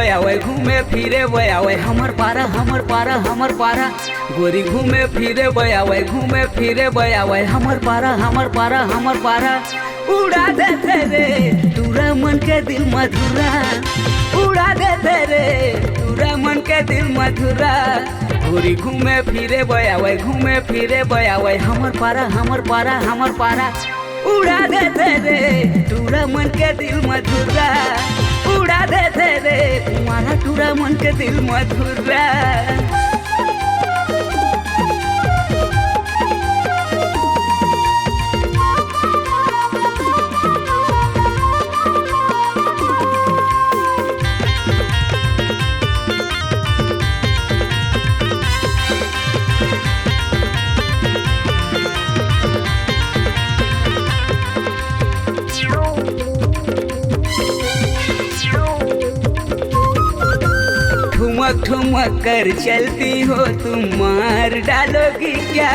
बयावे घूमे फिरे बयावे हमर पारा हमर पारा हमर पारा गोरी घूमे फिरे बयावे घूमे फिरे बयावे हमर पारा हमर पारा हमर पारा उड़ा देते रे तूरा मन के दिल मधुरा उड़ा देते रे तूरा मन के दिल मधुरा गोरी घूमे फिरे बयावे घूमे फिरे बयावे हमर पारा हमर पारा हमर पारा उड़ा देते रे तूरा मन के दिल मधुरा उड़ा देते रे तुम्हारा तूरा मन के दिल मधुरा ठुमक ठुमक कर चलती हो तुम मार डालोगी क्या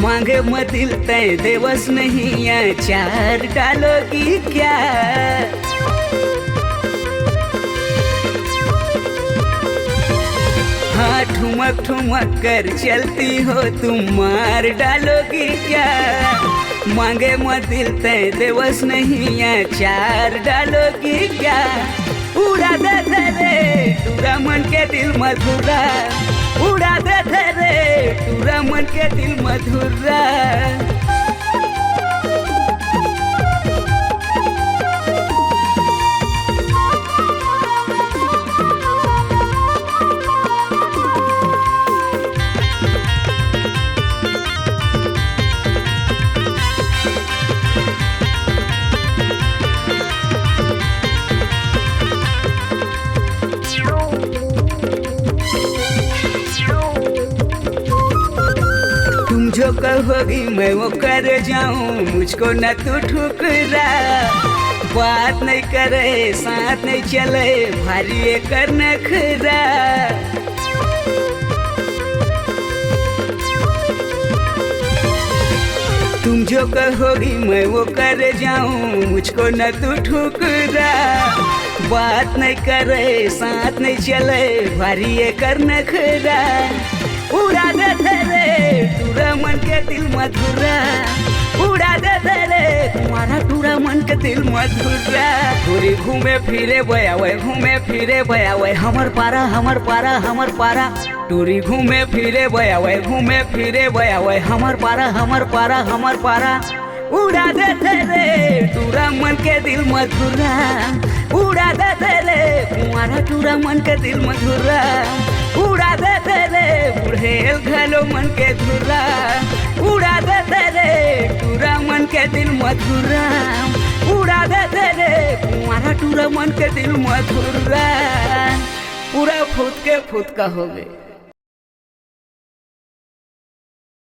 मांगे मत दिल तय देवस नहीं या चार डालोगी क्या हाँ ठुमक ठुमक कर चलती हो तुम मार डालोगी क्या मांगे मत दिल तय देवस नहीं या चार डालोगी क्या उड़ा देते रे तूरा मन के दिल मधुरा उड़ा देते रे तूरा मन के दिल मधुरा जो कहोगी मैं वो कर जाऊं मुझको न तू ठुकरा बात नहीं करे साथ नहीं चले भारी कर नखरा तुम जो कहोगी मैं वो कर जाऊं मुझको न तू ठुकरा बात नहीं करे साथ नहीं चले भारी कर नखरा उड़ा देते रे तूरा मन के दिल मधुरा उड़ा देते रे तुम्हारा तूरा मन के दिल मधुरा गोरी घूमे फिरे बयावे घूमे फिरे बयावे हमर पारा हमर पारा हमर पारा टूरी घूमे फिरे बयावे घूमे फिरे बयावे हमर पारा हमर पारा हमर पारा उड़ा देते रे तूरा मन के दिल मधुरा उड़ा देते रे तुम्हारा तूरा मन के दिल मधुरा उड़ा देते रे बुढ़ेल घलो मन के धुरा उड़ा देते रे तूरा मन के दिल मधुरा उड़ा देते रे तुम्हारा तूरा मन के दिल मधुरा पूरा फूट के फूट का हो गए।